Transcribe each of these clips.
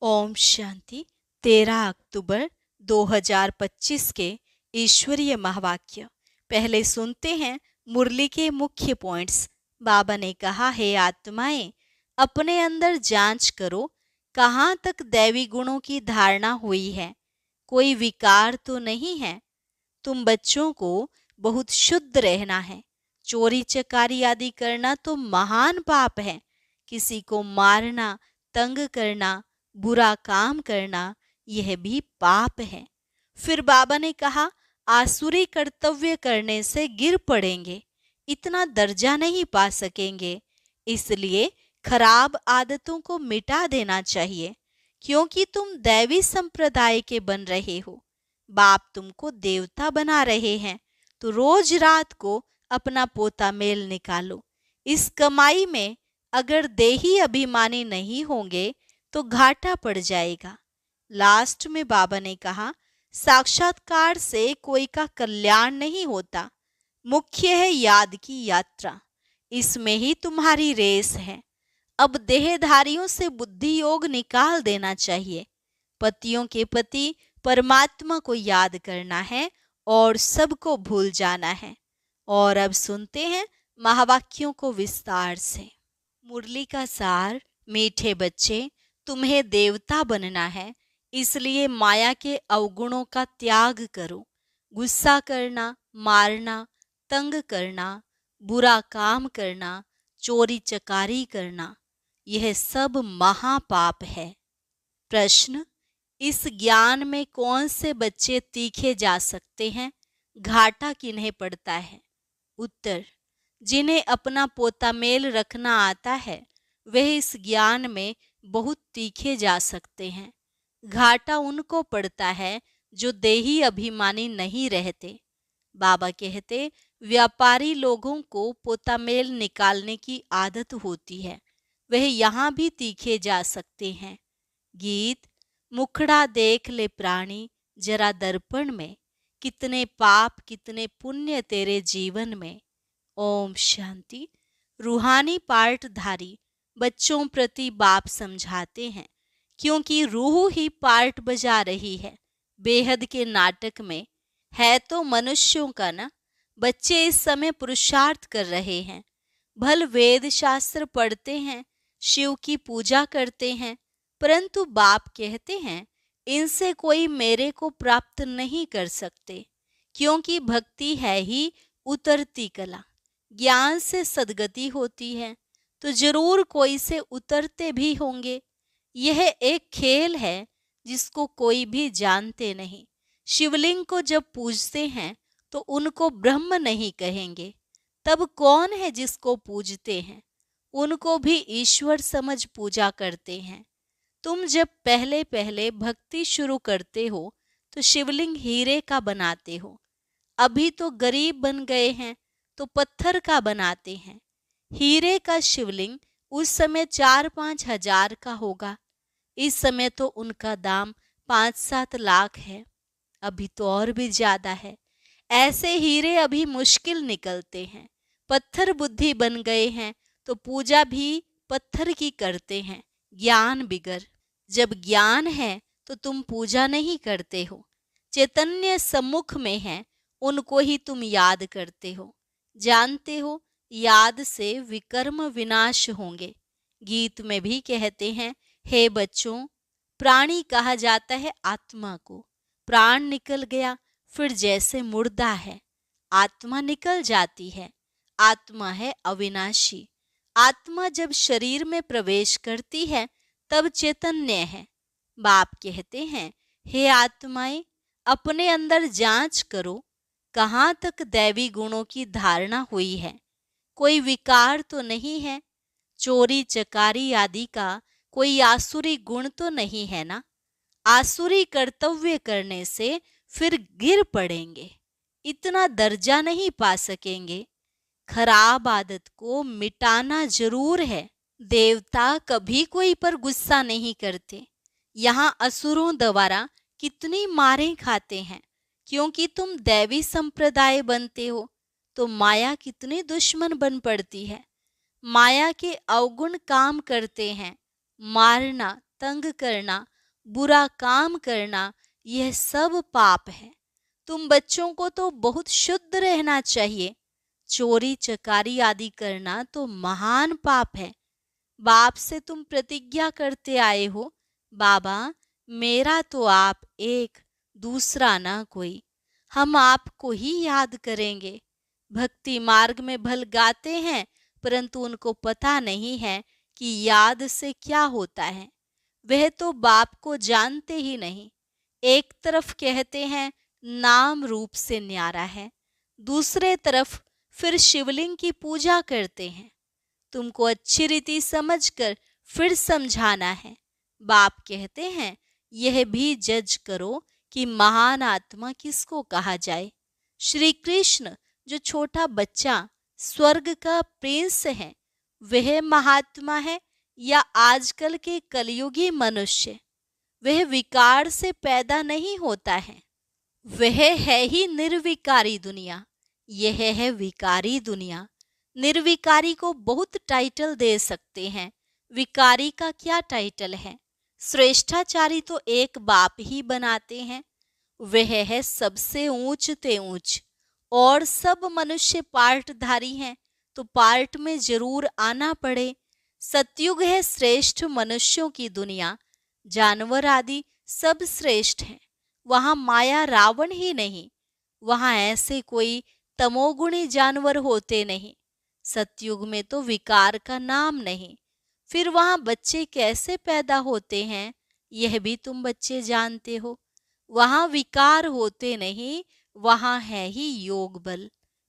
ओम शांति। 13 अक्टूबर 2025 के ईश्वरीय महावाक्य। पहले सुनते हैं मुरली के मुख्य पॉइंट्स। बाबा ने कहा, हे आत्माएं, अपने अंदर जांच करो, कहाँ तक दैवी गुणों की धारणा हुई है, कोई विकार तो नहीं है। तुम बच्चों को बहुत शुद्ध रहना है। चोरी चकारी आदि करना तो महान पाप है। किसी को मारना, तंग करना, बुरा काम करना, यह भी पाप है। फिर बाबा ने कहा, आसुरी कर्तव्य करने से गिर पड़ेंगे, इतना दर्जा नहीं पा सकेंगे। इसलिए खराब आदतों को मिटा देना चाहिए, क्योंकि तुम दैवी संप्रदाय के बन रहे हो। बाप तुमको देवता बना रहे हैं, तो रोज रात को अपना पोता मेल निकालो। इस कमाई में अगर देही अभिमानी नहीं होंगे तो घाटा पड़ जाएगा। लास्ट में बाबा ने कहा, साक्षात्कार से कोई का कल्याण नहीं होता, मुख्य है याद की यात्रा। इसमें ही तुम्हारी रेस है। अब देहधारियों से बुद्धि योग निकाल देना चाहिए। पतियों के पति परमात्मा को याद करना है और सबको भूल जाना है। और अब सुनते हैं महावाक्यों को विस्तार से। मुरली का सार। मीठे बच्चे, तुम्हें देवता बनना है, इसलिए माया के अवगुणों का त्याग करो। गुस्सा करना, मारना, तंग करना, बुरा काम करना, चोरी चकारी करना, यह सब महापाप है। प्रश्न, इस ज्ञान में कौन से बच्चे तीखे जा सकते हैं? घाटा किन्हें पड़ता है? उत्तर, जिन्हें अपना पोता मेल रखना आता है वह इस ज्ञान में बहुत तीखे जा सकते हैं। घाटा उनको पड़ता है जो देही अभिमानी नहीं रहते। बाबा कहते, व्यापारी लोगों को पोता मेल निकालने की आदत होती है, वह यहाँ भी तीखे जा सकते हैं। गीत। मुखड़ा देख ले प्राणी जरा दर्पण में, कितने पाप कितने पुण्य तेरे जीवन में। ओम शांति। रूहानी पार्टधारी बच्चों प्रति बाप समझाते हैं, क्योंकि रूह ही पार्ट बजा रही है बेहद के नाटक में। है तो मनुष्यों का ना। बच्चे इस समय पुरुषार्थ कर रहे हैं। भल वेद शास्त्र पढ़ते हैं, शिव की पूजा करते हैं, परंतु बाप कहते हैं इनसे कोई मेरे को प्राप्त नहीं कर सकते, क्योंकि भक्ति है ही उतरती कला। ज्ञान से सद्गति होती है, तो जरूर कोई से उतरते भी होंगे। यह एक खेल है जिसको कोई भी जानते नहीं। शिवलिंग को जब पूजते हैं तो उनको ब्रह्म नहीं कहेंगे, तब कौन है जिसको पूजते हैं? उनको भी ईश्वर समझ पूजा करते हैं। तुम जब पहले पहले भक्ति शुरू करते हो तो शिवलिंग हीरे का बनाते हो। अभी तो गरीब बन गए हैं तो पत्थर का बनाते हैं। हीरे का शिवलिंग उस समय 4-5 हजार का होगा। इस समय तो उनका दाम 5-7 लाख है। अभी तो और भी ज्यादा है। ऐसे हीरे अभी मुश्किल निकलते हैं। पत्थर बुद्धि बन गए हैं तो पूजा भी पत्थर की करते हैं, ज्ञान बिगर। जब ज्ञान है तो तुम पूजा नहीं करते हो। चैतन्य सम्मुख में है, उनको ही तुम याद करते हो। जानते हो याद से विकर्म विनाश होंगे। गीत में भी कहते हैं, हे बच्चों, प्राणी कहा जाता है आत्मा को। प्राण निकल गया फिर जैसे मुर्दा है, आत्मा निकल जाती है। आत्मा है अविनाशी। आत्मा जब शरीर में प्रवेश करती है तब चैतन्य है। बाप कहते हैं, हे आत्माएं, अपने अंदर जांच करो, कहाँ तक दैवी गुणों की धारणा हुई है, कोई विकार तो नहीं है। चोरी चकारी आदि का कोई आसुरी गुण तो नहीं है ना। आसुरी कर्तव्य करने से फिर गिर पड़ेंगे, इतना दर्जा नहीं पा सकेंगे। खराब आदत को मिटाना जरूर है। देवता कभी कोई पर गुस्सा नहीं करते। यहाँ असुरों द्वारा कितनी मारें खाते हैं, क्योंकि तुम दैवी संप्रदाय बनते हो तो माया कितनी दुश्मन बन पड़ती है। माया के अवगुण काम करते हैं, मारना, तंग करना, बुरा काम करना, यह सब पाप है। तुम बच्चों को तो बहुत शुद्ध रहना चाहिए। चोरी चकारी आदि करना तो महान पाप है। बाप से तुम प्रतिज्ञा करते आए हो, बाबा मेरा तो आप एक, दूसरा ना कोई, हम आपको ही याद करेंगे। भक्ति मार्ग में भल गाते हैं, परंतु उनको पता नहीं है कि याद से क्या होता है। वह तो बाप को जानते ही नहीं। एक तरफ कहते हैं नाम रूप से न्यारा है, दूसरे तरफ फिर शिवलिंग की पूजा करते हैं। तुमको अच्छी रीति समझकर फिर समझाना है। बाप कहते हैं यह भी जज करो कि महान आत्मा किसको कहा जाए। श्री कृष्ण जो छोटा बच्चा स्वर्ग का प्रिंस है, वह महात्मा है या आजकल के कलयुगी मनुष्य? वह विकार से पैदा नहीं होता है, वह है ही निर्विकारी दुनिया। यह है विकारी दुनिया। निर्विकारी को बहुत टाइटल दे सकते हैं, विकारी का क्या टाइटल है? श्रेष्ठाचारी तो एक बाप ही बनाते हैं, वह है सबसे ऊंच ते ऊंच। और सब मनुष्य पार्टधारी हैं, तो पार्ट में जरूर आना पड़े। सतयुग है श्रेष्ठ मनुष्यों की दुनिया, जानवर आदि सब श्रेष्ठ हैं। वहां माया रावण ही नहीं, वहां ऐसे कोई तमोगुणी जानवर होते नहीं। सतयुग में तो विकार का नाम नहीं। फिर वहां बच्चे कैसे पैदा होते हैं, यह भी तुम बच्चे जानते हो। वहां विकार होते नहीं, वहां है ही योग बल।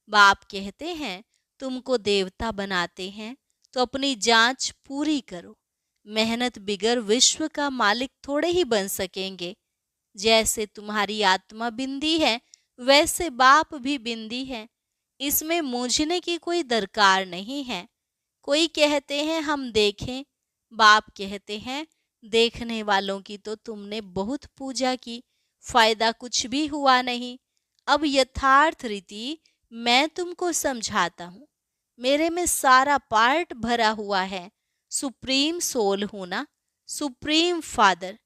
बाप कहते हैं तुमको देवता बनाते हैं तो अपनी जांच पूरी करो। मेहनत बिगर विश्व का मालिक थोड़े ही बन सकेंगे। जैसे तुम्हारी आत्मा बिंदी है, वैसे बाप भी बिंदी है। इसमें मूंझने की कोई दरकार नहीं है। कोई कहते हैं हम देखें, बाप कहते हैं देखने वालों की तो तुमने बहुत पूजा की, फायदा कुछ भी हुआ नहीं। अब यथार्थ रीति मैं तुमको समझाता हूँ। मेरे में सारा पार्ट भरा हुआ है। सुप्रीम सोल हूं ना, सुप्रीम फादर।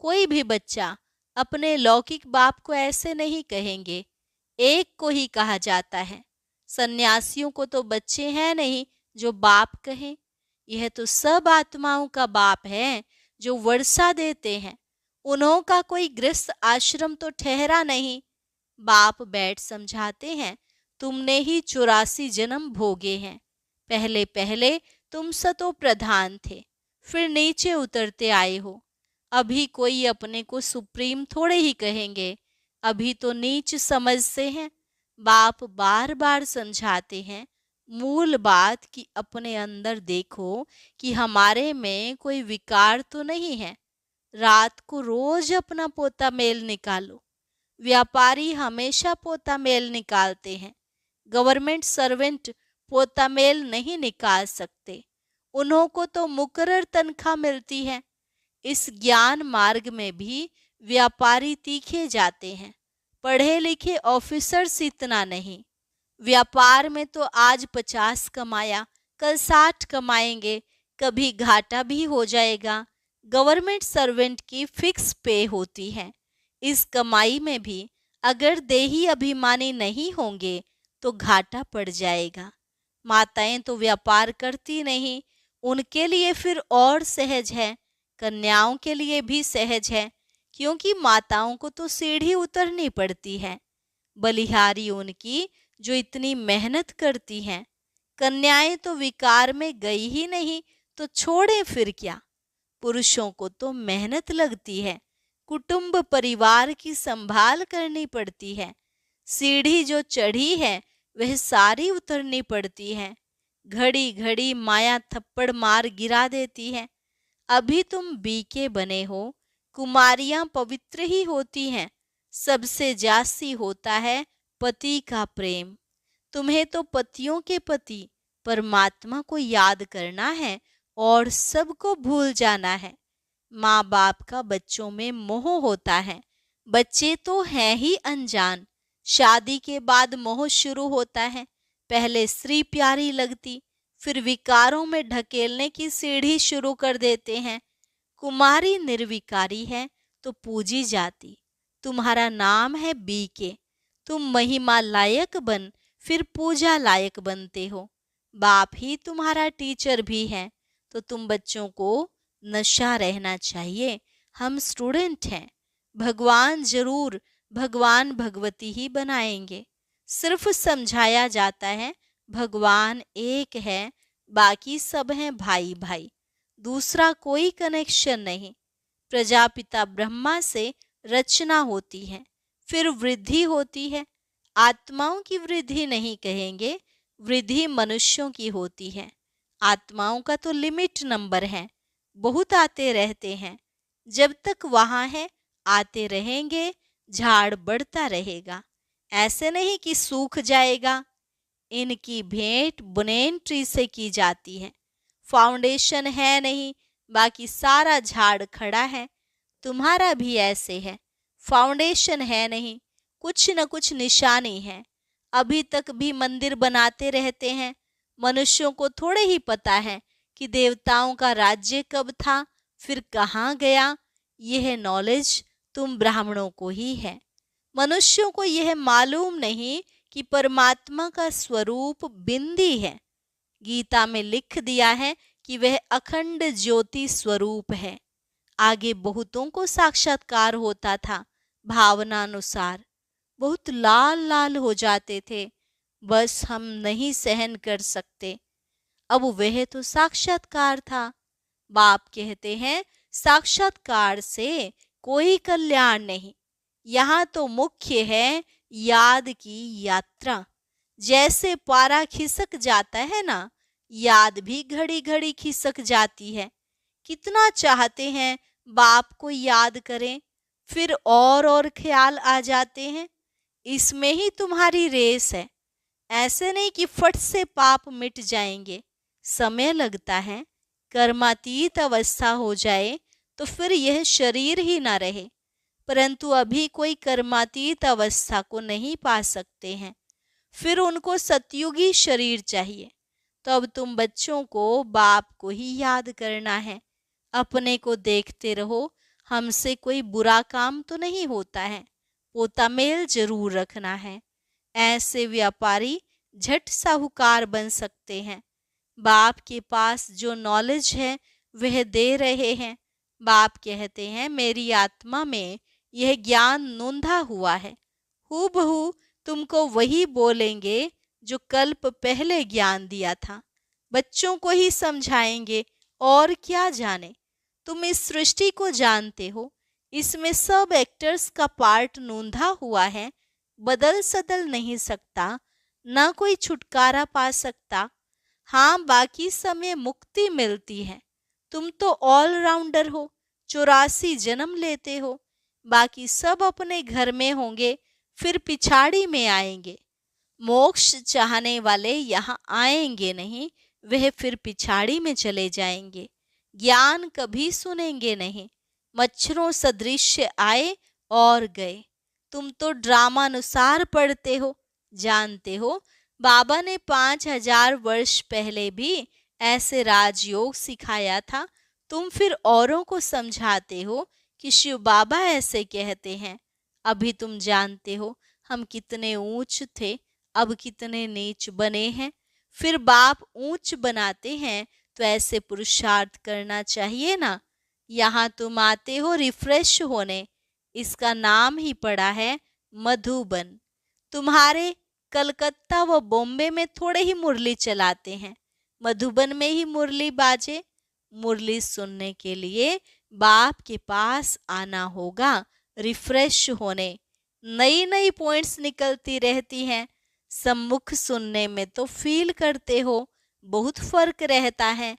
कोई भी बच्चा अपने लौकिक बाप को ऐसे नहीं कहेंगे, एक को ही कहा जाता है। सन्यासियों को तो बच्चे हैं नहीं जो बाप कहें। यह तो सब आत्माओं का बाप है जो वर्षा देते हैं। उन्हों का कोई गृहस्थ आश्रम तो ठहरा नहीं। बाप बैठ समझाते हैं तुमने ही 84 जन्म भोगे हैं। पहले पहले तुम सतो प्रधान थे, फिर नीचे उतरते आए हो। अभी कोई अपने को सुप्रीम थोड़े ही कहेंगे, अभी तो नीच समझते हैं। बाप बार बार समझाते हैं मूल बात कि अपने अंदर देखो कि हमारे में कोई विकार तो नहीं है। रात को रोज अपना पोता मेल निकालो। व्यापारी हमेशा पोता मेल निकालते हैं, गवर्नमेंट सर्वेंट पोता मेल नहीं निकाल सकते। उन्हों को तो मुकर्रर तनख्वाह मिलती है। इस ज्ञान मार्ग में भी व्यापारी तीखे जाते हैं, पढ़े लिखे ऑफिसर्स इतना नहीं। व्यापार में तो आज 50 कमाया, कल 60 कमाएंगे, कभी घाटा भी हो जाएगा। गवर्नमेंट सर्वेंट की फिक्स पे होती है। इस कमाई में भी अगर देही अभिमानी नहीं होंगे तो घाटा पड़ जाएगा। माताएं तो व्यापार करती नहीं, उनके लिए फिर और सहज है। कन्याओं के लिए भी सहज है, क्योंकि माताओं को तो सीढ़ी उतरनी पड़ती है। बलिहारी उनकी जो इतनी मेहनत करती हैं। कन्याएं तो विकार में गई ही नहीं तो छोड़े फिर क्या। पुरुषों को तो मेहनत लगती है, कुटुंब परिवार की संभाल करनी पड़ती है। सीढ़ी जो चढ़ी है वह सारी उतरनी पड़ती है। घड़ी घड़ी माया थप्पड़ मार गिरा देती है। अभी तुम बीके बने हो, कुमारियां पवित्र ही होती हैं। सबसे जास्ती होता है पति का प्रेम। तुम्हें तो पतियों के पति परमात्मा को याद करना है और सबको भूल जाना है। माँ बाप का बच्चों में मोह होता है। बच्चे तो हैं ही अनजान। शादी के बाद मोह शुरू होता है। पहले स्त्री प्यारी लगती, फिर विकारों में ढकेलने की सीढ़ी शुरू कर देते हैं। कुमारी निर्विकारी है तो पूजी जाती। तुम्हारा नाम है बीके, तुम महिमा लायक बन फिर पूजा लायक बनते हो। बाप ही तुम्हारा टीचर भी है, तो तुम बच्चों को नशा रहना चाहिए। हम स्टूडेंट हैं, भगवान जरूर भगवान भगवती ही बनाएंगे। सिर्फ समझाया जाता है भगवान एक है, बाकी सब हैं भाई भाई, दूसरा कोई कनेक्शन नहीं। प्रजापिता ब्रह्मा से रचना होती है, फिर वृद्धि होती है। आत्माओं की वृद्धि नहीं कहेंगे, वृद्धि मनुष्यों की होती है। आत्माओं का तो लिमिट नंबर है, बहुत आते रहते हैं। जब तक वहां है आते रहेंगे, झाड़ बढ़ता रहेगा। ऐसे नहीं कि सूख जाएगा। इनकी भेंट बुनेन ट्री से की जाती है। फाउंडेशन है नहीं, बाकी सारा झाड़ खड़ा है। तुम्हारा भी ऐसे है, फाउंडेशन है नहीं, कुछ न कुछ निशानी है। अभी तक भी मंदिर बनाते रहते हैं। मनुष्यों को थोड़े ही पता है कि देवताओं का राज्य कब था, फिर कहाँ गया। यह नॉलेज तुम ब्राह्मणों को ही है। मनुष्यों को यह मालूम नहीं कि परमात्मा का स्वरूप बिंदी है। गीता में लिख दिया है कि वह अखंड ज्योति स्वरूप है। आगे बहुतों को साक्षात्कार होता था, भावनानुसार बहुत लाल लाल हो जाते थे, बस हम नहीं सहन कर सकते। अब वह तो साक्षात्कार था। बाप कहते हैं साक्षात्कार से कोई कल्याण नहीं, यहाँ तो मुख्य है याद की यात्रा। जैसे पारा खिसक जाता है ना, याद भी घड़ी घड़ी खिसक जाती है। कितना चाहते हैं बाप को याद करें, फिर और ख्याल आ जाते हैं। इसमें ही तुम्हारी रेस है। ऐसे नहीं कि फट से पाप मिट जाएंगे, समय लगता है। कर्मातीत अवस्था हो जाए तो फिर यह शरीर ही ना रहे, परंतु अभी कोई कर्मातीत अवस्था को नहीं पा सकते हैं। फिर उनको सतयुगी शरीर चाहिए। तो अब तुम बच्चों को बाप को ही याद करना है। अपने को देखते रहो, हमसे कोई बुरा काम तो नहीं होता है। पोता मेल जरूर रखना है। ऐसे व्यापारी झट साहूकार बन सकते हैं। बाप के पास जो नॉलेज है वह दे रहे हैं। बाप कहते हैं मेरी आत्मा में यह ज्ञान नोंधा हुआ है। हूबहू तुमको वही बोलेंगे जो कल्प पहले ज्ञान दिया था। बच्चों को ही समझाएंगे और क्या जाने। तुम इस सृष्टि को जानते हो, इसमें सब एक्टर्स का पार्ट नोंधा हुआ है। बदल सदल नहीं सकता, ना कोई छुटकारा पा सकता। हाँ, बाकी समय मुक्ति मिलती है। तुम तो ऑलराउंडर हो, 84 जन्म लेते हो। बाकी सब अपने घर में होंगे, फिर पिछाड़ी में आएंगे। मोक्ष चाहने वाले यहाँ आएंगे नहीं, वह फिर पिछाड़ी में चले जाएंगे। ज्ञान कभी सुनेंगे नहीं। मच्छरों सदृश आए और गए। तुम तो ड्रामानुसार पढ़ते हो। जानते हो बाबा ने 5000 वर्ष पहले भी ऐसे राजयोग सिखाया था। तुम फिर औरों को समझाते हो कि शिव बाबा ऐसे कहते हैं। अभी तुम जानते हो हम कितने ऊंच थे, अब कितने नीच बने हैं। फिर बाप ऊंच बनाते हैं तो ऐसे पुरुषार्थ करना चाहिए ना। यहाँ तुम आते हो रिफ्रेश होने, इसका नाम ही पड़ा है मधुबन। तुम्हारे कलकत्ता व बॉम्बे में थोड़े ही मुरली चलाते हैं, मधुबन में ही मुरली बाजे। मुरली सुनने के लिए बाप के पास आना होगा, रिफ्रेश होने। नई नई पॉइंट्स निकलती रहती हैं। सम्मुख सुनने में तो फील करते हो, बहुत फर्क रहता है।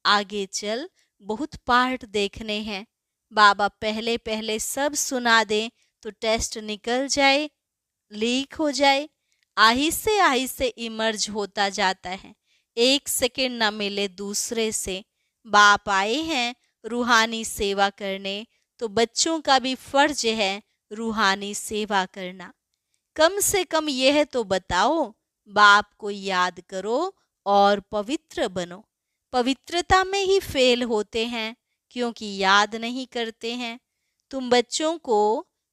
आगे चल बहुत पार्ट देखने हैं। बाबा पहले पहले सब सुना दे तो टेस्ट निकल जाए, लीक हो जाए। आहिस्ते आहिस्ते इमर्ज होता जाता है। एक सेकंड ना मिले दूसरे से। बाप आए हैं रूहानी सेवा करने, तो बच्चों का भी फर्ज है रूहानी सेवा करना। कम से कम यह तो बताओ, बाप को याद करो और पवित्र बनो। पवित्रता में ही फेल होते हैं क्योंकि याद नहीं करते हैं। तुम बच्चों को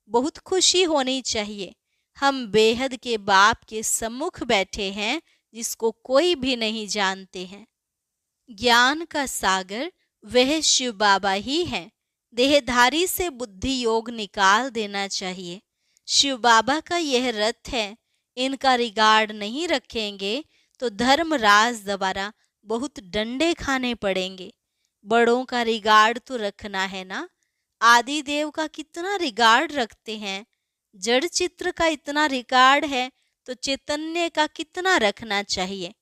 बहुत खुशी होनी चाहिए। हम बेहद के बाप के सम्मुख बैठे हैं जिसको कोई भी नहीं जानते हैं। ज्ञान का सागर वह शिव बाबा ही है। देहधारी से बुद्धि योग निकाल देना चाहिए। शिव बाबा का यह रथ है। इनका रिगार्ड नहीं रखेंगे तो धर्मराज द्वारा बहुत डंडे खाने पड़ेंगे। बड़ों का रिगार्ड तो रखना है ना। आदि देव का कितना रिगार्ड रखते हैं। जड़ चित्र का इतना रिगार्ड है तो चैतन्य का कितना रखना चाहिए।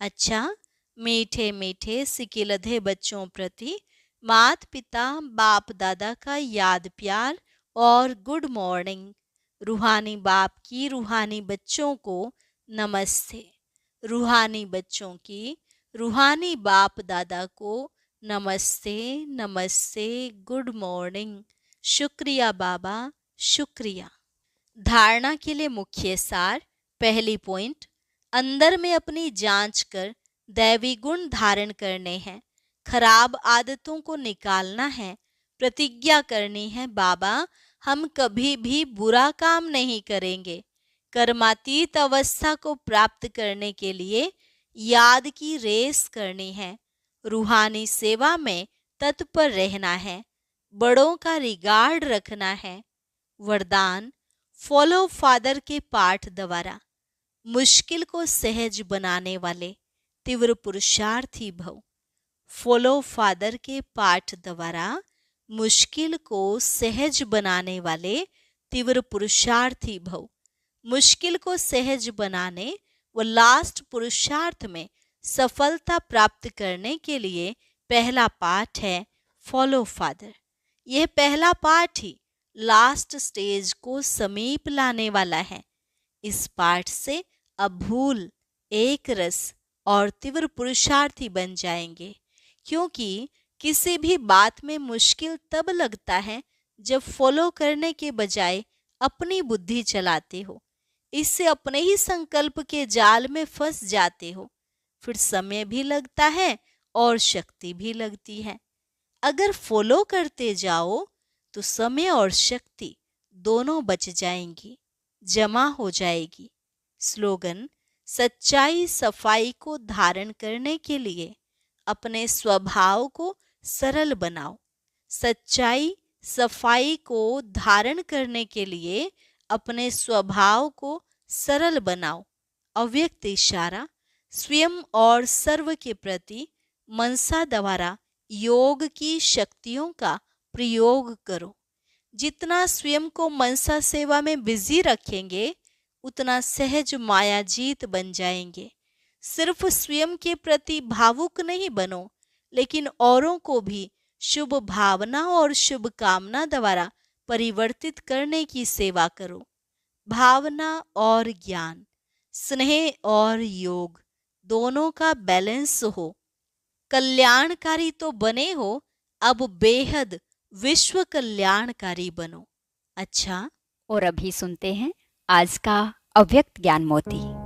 अच्छा, मीठे मीठे सिकिलधे बच्चों प्रति मात पिता बाप दादा का याद प्यार और गुड मॉर्निंग। रूहानी बाप की रूहानी बच्चों को नमस्ते। रूहानी बच्चों की रूहानी बाप दादा को नमस्ते नमस्ते, गुड मॉर्निंग। शुक्रिया बाबा, शुक्रिया। धारणा के लिए मुख्य सार। पहली पॉइंट, अंदर में अपनी जांच कर दैवी गुण धारण करने हैं। खराब आदतों को निकालना है। प्रतिज्ञा करनी है, बाबा हम कभी भी बुरा काम नहीं करेंगे। कर्मातीत अवस्था को प्राप्त करने के लिए याद की रेस करनी है। रूहानी सेवा में तत्पर रहना है। बड़ों का रिगार्ड रखना है। वरदान, फॉलो फादर के पाठ द्वारा मुश्किल को सहज बनाने वाले तीव्र पुरुषार्थी भव। फॉलो फादर के पाठ द्वारा मुश्किल को सहज बनाने वाले तीव्र पुरुषार्थी भव। मुश्किल को सहज बनाने व लास्ट पुरुषार्थ में सफलता प्राप्त करने के लिए पहला पाठ है फॉलो फादर। यह पहला पाठ ही लास्ट स्टेज को समीप लाने वाला है। इस पाठ से अब भूल, एक रस और तीव्र पुरुषार्थी बन जाएंगे। क्योंकि किसी भी बात में मुश्किल तब लगता है जब फॉलो करने के बजाय अपनी बुद्धि चलाते हो। इससे अपने ही संकल्प के जाल में फंस जाते हो। फिर समय भी लगता है और शक्ति भी लगती है। अगर फॉलो करते जाओ तो समय और शक्ति दोनों बच जाएंगी, जमा हो जाएगी। स्लोगन, सच्चाई सफाई को धारण करने के लिए अपने स्वभाव को सरल बनाओ। सच्चाई सफाई को धारण करने के लिए अपने स्वभाव को सरल बनाओ। अव्यक्त इशारा, स्वयं और सर्व के प्रति मनसा द्वारा योग की शक्तियों का प्रयोग करो। जितना स्वयं को मनसा सेवा में बिजी रखेंगे उतना सहज मायाजीत बन जाएंगे। सिर्फ स्वयं के प्रति भावुक नहीं बनो, लेकिन औरों को भी शुभ भावना और शुभ कामना द्वारा परिवर्तित करने की सेवा करो। भावना और ज्ञान, स्नेह और योग दोनों का बैलेंस हो। कल्याणकारी तो बने हो, अब बेहद विश्व कल्याणकारी बनो। अच्छा, और अभी सुनते हैं आज का अव्यक्त ज्ञान मोती।